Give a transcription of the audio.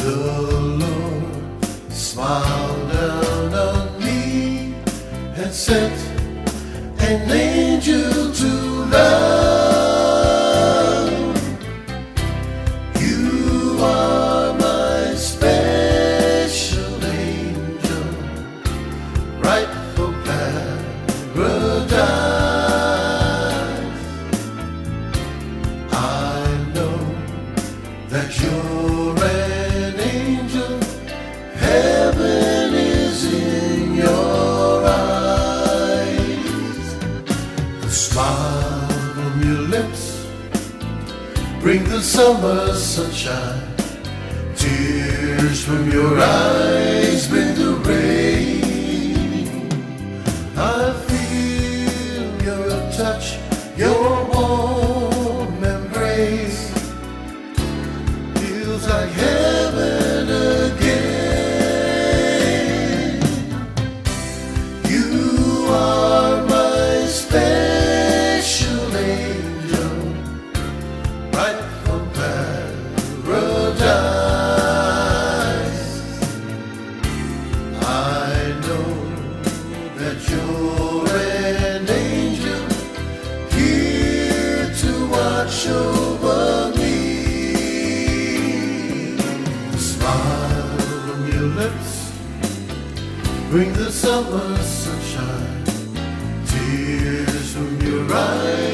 The Lord smiled down on me and sent an angel to love. You are my special angel, right for paradise. I know that you're an angel. Heaven is in your eyes. The smile from your lips bring the summer sunshine. Tears from your eyes bring the rain. I feel your touch, your warm embrace. Feels like heaven again. You are my special angel, right from paradise. I know that you're an angel, here to watch over me. The smile from your lips bring the summer sunshine. Tears from your eyes